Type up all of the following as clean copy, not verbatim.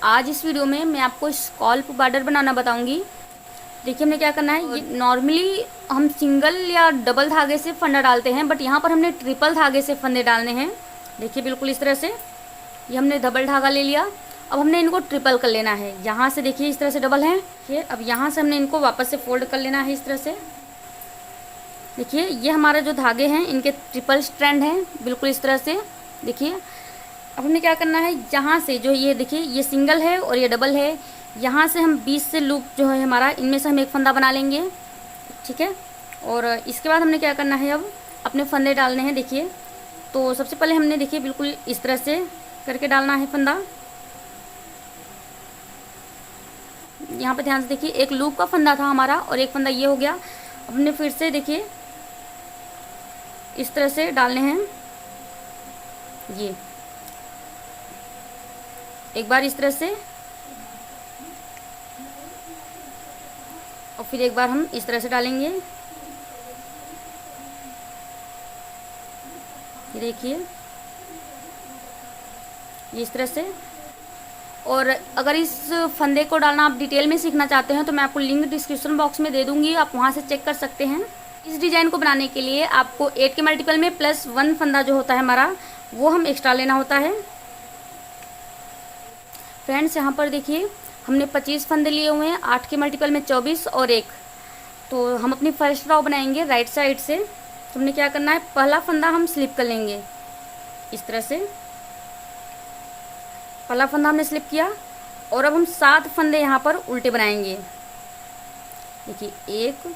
आज इस वीडियो में मैं आपको स्कॉल्प बॉर्डर बनाना बताऊंगी। देखिए हमने क्या करना है, ये नॉर्मली हम सिंगल या डबल धागे से फंदा डालते हैं, बट यहाँ पर हमने ट्रिपल धागे से फंदे डालने हैं। देखिए बिल्कुल इस तरह से ये हमने डबल धागा ले लिया। अब हमने इनको ट्रिपल कर लेना है। यहाँ से देखिए इस तरह से डबल है ये। अब यहाँ से हमने इनको वापस से फोल्ड कर लेना है इस तरह से। देखिए ये हमारे जो धागे हैं इनके ट्रिपल स्ट्रैंड हैं, बिल्कुल इस तरह से। देखिए अब हमने क्या करना है, यहाँ से जो ये देखिए ये सिंगल है और ये डबल है, यहाँ से हम 20 से लूप जो है हमारा, इनमें से हम एक फंदा बना लेंगे, ठीक है। और इसके बाद हमने क्या करना है, अब अपने फंदे डालने हैं। देखिए तो सबसे पहले हमने देखिए बिल्कुल इस तरह से करके डालना है फंदा। यहाँ पे ध्यान से देखिए, एक लूप का फंदा था हमारा और एक फंदा ये हो गया। अब हमने फिर से देखिए इस तरह से डालने हैं, ये एक बार इस तरह से और फिर एक बार हम इस तरह से डालेंगे। ये देखिए ये इस तरह से। और अगर इस फंदे को डालना आप डिटेल में सीखना चाहते हैं तो मैं आपको लिंक डिस्क्रिप्शन बॉक्स में दे दूंगी, आप वहां से चेक कर सकते हैं। इस डिज़ाइन को बनाने के लिए आपको 8 के मल्टीपल में +1 फंदा जो होता है हमारा, वो हम एक्स्ट्रा लेना होता है। फ्रेंड्स यहाँ पर देखिए हमने 25 फंदे लिए हुए हैं, 8 के मल्टीपल में 24 और 1। तो हम अपनी फर्स्ट रो बनाएंगे राइट साइड से। तो हमने क्या करना है, पहला फंदा हम स्लिप कर लेंगे इस तरह से। पहला फंदा हमने स्लिप किया और अब हम 7 फंदे यहाँ पर उल्टे बनाएंगे। देखिए 1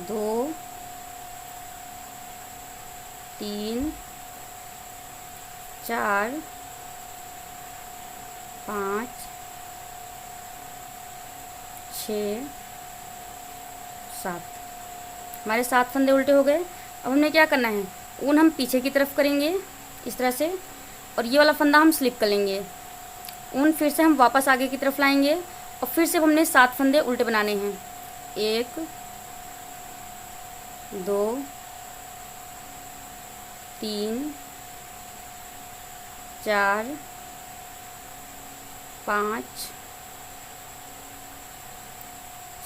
2 3 4 5 6 7। हमारे 7 फंदे उल्टे हो गए। अब हमने क्या करना है, ऊन हम पीछे की तरफ करेंगे इस तरह से और ये वाला फंदा हम स्लिप कर लेंगे। ऊन फिर से हम वापस आगे की तरफ लाएंगे और फिर से हमने 7 फंदे उल्टे बनाने हैं। 1 2 3 4 5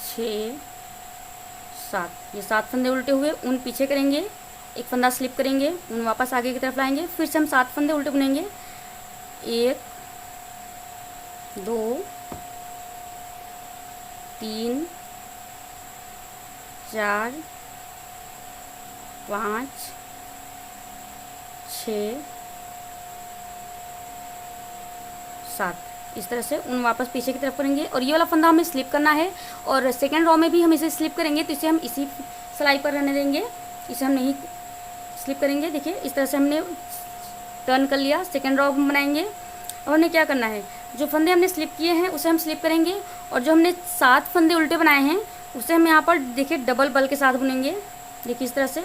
6 7। ये 7 फंदे उल्टे हुए, ऊन पीछे करेंगे, एक फंदा स्लिप करेंगे, ऊन वापस आगे की तरफ लाएंगे, फिर से हम 7 फंदे उल्टे बुनेंगे। 1 2 3 4 5 6 7। इस तरह से ऊन वापस पीछे की तरफ करेंगे और ये वाला फंदा हमें स्लिप करना है और सेकेंड रो में भी हम इसे स्लिप करेंगे, तो इसे हम इसी सिलाई पर रहने देंगे, इसे हम नहीं स्लिप करेंगे। देखिए इस तरह से हमने टर्न कर लिया, सेकेंड रो बनाएंगे। अब हमने क्या करना है, जो फंदे हमने स्लिप किए हैं उसे हम स्लिप करेंगे और जो हमने 7 फंदे उल्टे बनाए हैं उसे हम यहाँ पर देखिए डबल बल के साथ बुनेंगे। देखिए इस तरह से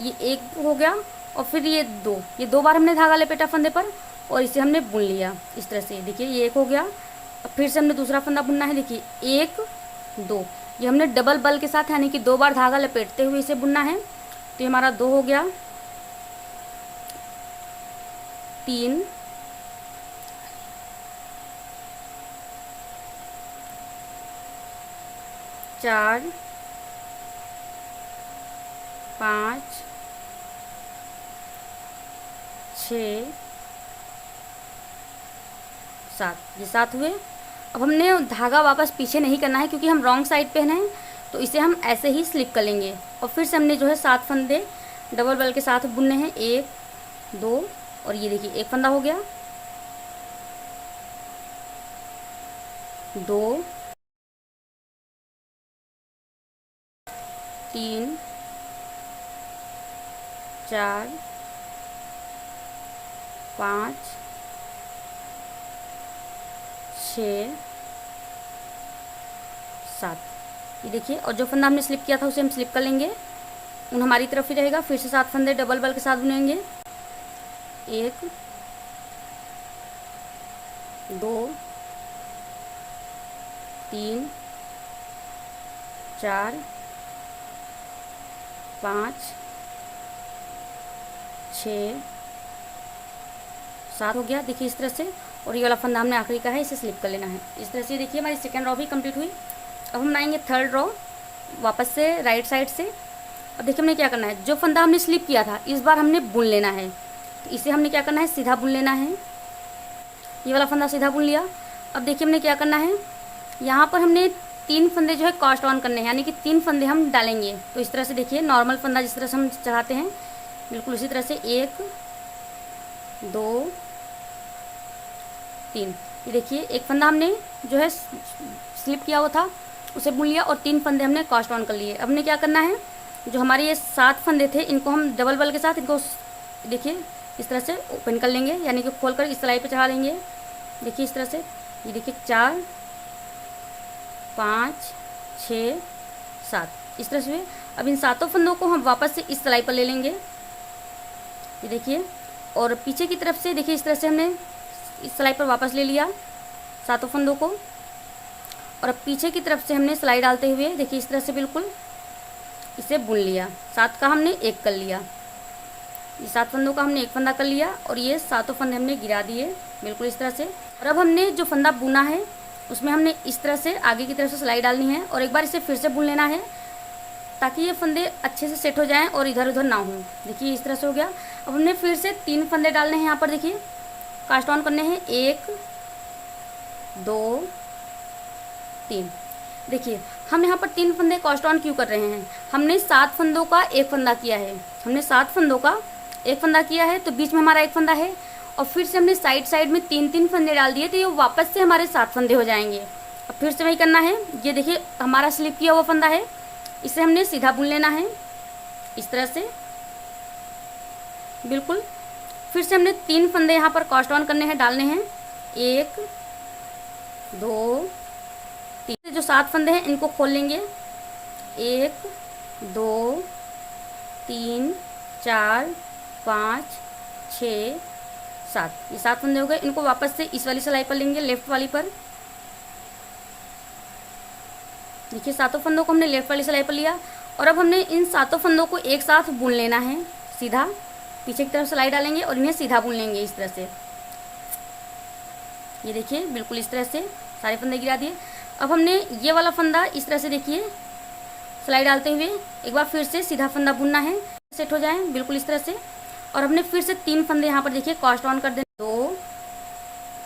ये एक हो गया और फिर ये 2, ये 2 बार हमने धागा लपेटा फंदे पर और इसे हमने बुन लिया इस तरह से। देखिए ये 1 हो गया। अब फिर से हमने दूसरा फंदा बुनना है। देखिए 1 2, ये हमने डबल बल के साथ यानी कि 2 बार धागा लपेटते हुए इसे बुनना है। तो ये हमारा 2 हो गया। 3 4 5 6 7। ये 7 हुए। अब हमने धागा वापस पीछे नहीं करना है क्योंकि हम रॉन्ग साइड पे हैं, तो इसे हम ऐसे ही स्लिप कर लेंगे और फिर से हमने जो है 7 फंदे डबल बल के साथ बुनने हैं। 1 2 और ये देखिए एक फंदा हो गया। 2 3 4 5 6 7। ये देखिए, और जो फंदा हमने स्लिप किया था उसे हम स्लिप कर लेंगे, ऊन हमारी तरफ ही रहेगा। फिर से 7 फंदे डबल बल के साथ बुनेंगे। 1 2 3 4 5 6 7 हो गया, देखिए इस तरह से। और ये वाला फंदा हमने आखिरी का है, इसे स्लिप कर लेना है इस तरह से। देखिए हमारी सेकेंड रो भी कंप्लीट हुई। अब हम बनाएंगे थर्ड रो वापस से राइट साइड से। अब देखिए हमने क्या करना है, जो फंदा हमने स्लिप किया था इस बार हमने बुन लेना है, तो इसे हमने क्या करना है, सीधा बुन लेना है। ये वाला फंदा सीधा बुन लिया। अब देखिए हमने क्या करना है, यहाँ पर हमने 3 फंदे जो है कास्ट ऑन करने हैं, यानी कि 3 फंदे हम डालेंगे। तो इस तरह से देखिए नॉर्मल फंदा जिस तरह से हम चढ़ाते हैं बिल्कुल उसी तरह से 1 2 3। ये देखिए एक फंदा हमने जो है स्लिप किया हुआ था उसे बुन लिया और 3 फंदे हमने कास्ट ऑन कर लिए। अब हमने क्या करना है, जो हमारे ये 7 फंदे थे इनको हम डबल बल के साथ इनको देखिए इस तरह से ओपन कर लेंगे, यानी कि खोल कर इस सिलाई पे चढ़ा लेंगे। देखिए इस तरह से, ये देखिए 4 5 6 7 इस तरह से। अब इन 7 फंदों को हम वापस से इस सिलाई पर ले लेंगे, ये देखिए। और पीछे की तरफ से देखिए इस तरह से हमने इस सिलाई पर वापस ले लिया 7 फंदों को। और अब पीछे की तरफ से हमने सिलाई डालते हुए देखिए इस तरह से बिल्कुल इसे बुन लिया। 7 का हमने 1 कर लिया, ये 7 फंदों का हमने 1 फंदा कर लिया और ये 7 फंदे हमने गिरा दिए बिल्कुल इस तरह से। और अब हमने जो फंदा बुना है उसमें हमने इस तरह से आगे की तरफ से सिलाई डालनी है और एक बार इसे फिर से बुन लेना है ताकि ये फंदे अच्छे से सेट हो जाएं और इधर उधर ना हों। देखिए इस तरह से हो गया। अब हमने फिर से 3 फंदे डालने हैं, यहाँ पर देखिए कास्ट ऑन करने हैं 1 2 3। देखिए हम यहाँ पर 3 फंदे कास्ट ऑन क्यों कर रहे हैं, हमने 7 फंदों का 1 फंदा किया है, हमने 7 फंदों का 1 फंदा किया है तो बीच में हमारा 1 फंदा है और फिर से हमने साइड साइड में 3 फंदे डाल दिए तो ये वापस से हमारे 7 फंदे हो जाएंगे। अब फिर से वही करना है, ये देखिए हमारा स्लिप किया हुआ फंदा है, इसे हमने सीधा बुन लेना है इस तरह से बिल्कुल। फिर से हमने 3 फंदे यहाँ पर कास्ट ऑन करने हैं, डालने हैं 1 2 3। जो 7 फंदे हैं इनको खोल लेंगे 1 2 3 4 5 6 7। ये 7 फंदे हो गए, इनको वापस से इस वाली सिलाई पर लेंगे, लेफ्ट वाली पर। देखिए 7 फंदों को हमने लेफ्ट वाली सिलाई पर लिया और अब हमने इन 7 फंदों को एक साथ बुन लेना है सीधा। पीछे की तरफ सिलाई डालेंगे और इन्हें सीधा बुन लेंगे इस तरह से। ये देखिए बिल्कुल इस तरह से सारे फंदे गिरा दिए। अब हमने ये वाला फंदा इस तरह से देखिए सिलाई डालते हुए एक बार फिर से सीधा फंदा बुनना है, सेट हो जाए बिल्कुल इस तरह से। और हमने फिर से 3 फंदे यहाँ पर देखिए कास्ट ऑन कर दें 2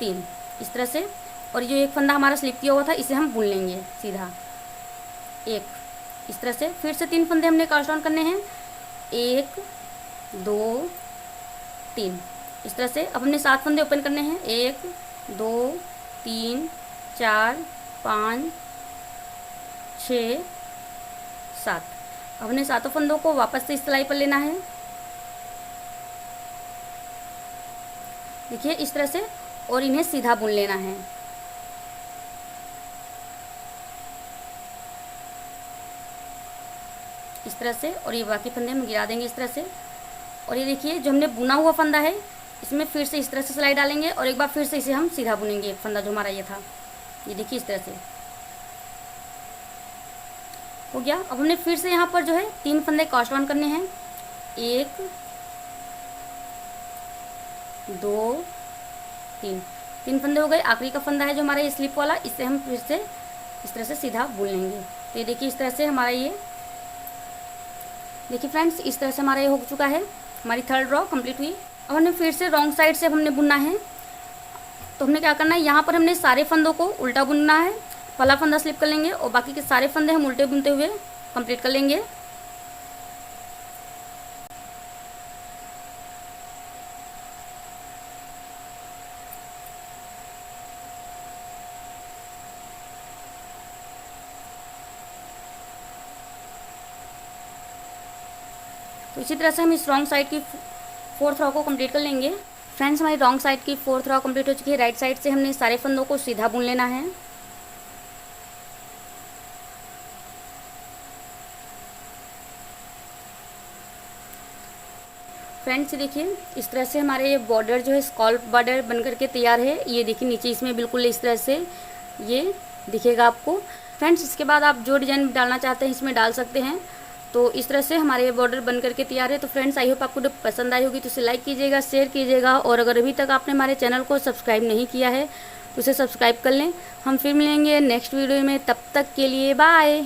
3 इस तरह से। और जो एक फंदा हमारा स्लिप किया हुआ था इसे हम बुन लेंगे सीधा 1 इस तरह से। फिर से 3 फंदे हमने कास्ट ऑन करने हैं 1 2 3 इस तरह से। अब हमने 7 फंदे ओपन करने हैं 1 2 3 4 5 6 7। अब हमने 7 फंदों को वापस से इस सिलाई पर लेना है, देखिए इस तरह से, और इन्हें सीधा बुन लेना है। इस तरह से। और ये बाकी फंदे हम गिरा देंगे इस तरह से। और ये देखिए जो हमने बुना हुआ फंदा है इसमें फिर से इस तरह से सिलाई डालेंगे और एक बार फिर से इसे हम सीधा बुनेंगे, एक फंदा जो हमारा ये था, ये देखिए इस तरह से हो गया। अब हमने फिर से यहाँ पर जो है 3 फंदे कास्ट ऑन करने हैं 1 2 3 फंदे हो गए। आखिरी का फंदा है जो हमारा ये स्लिप वाला, इसे हम फिर से इस तरह से सीधा बुन लेंगे। तो ये देखिए इस तरह से हमारा ये, देखिए फ्रेंड्स इस तरह से हमारा ये हो चुका है, हमारी थर्ड रो कंप्लीट हुई। अब हमने फिर से रॉन्ग साइड से अब हमने बुनना है, तो हमने क्या करना है, यहाँ पर हमने सारे फंदों को उल्टा बुनना है। पहला फंदा स्लिप कर लेंगे और बाकी के सारे फंदे हम उल्टे बुनते हुए कंप्लीट कर लेंगे। तो इसी तरह से हम इस रॉन्ग साइड की 4th रो को कंप्लीट कर लेंगे। फ्रेंड्स हमारी रॉन्ग साइड की 4th रो कंप्लीट हो चुकी है। राइट साइड से हमने सारे फंदों को सीधा बुन लेना है। फ्रेंड्स देखिए इस तरह से हमारे ये बॉर्डर जो है स्कॉल्प बॉर्डर बन करके तैयार है। ये देखिए नीचे इसमें बिल्कुल इस तरह से ये दिखेगा आपको। फ्रेंड्स इसके बाद आप जो डिज़ाइन डालना चाहते हैं इसमें डाल सकते हैं। तो इस तरह से हमारे ये बॉर्डर बन करके तैयार है। तो फ्रेंड्स आई होप आपको पसंद आई होगी, तो इसे लाइक कीजिएगा, शेयर कीजिएगा, और अगर अभी तक आपने हमारे चैनल को सब्सक्राइब नहीं किया है तो उसे सब्सक्राइब कर लें। हम फिर मिलेंगे नेक्स्ट वीडियो में, तब तक के लिए बाय।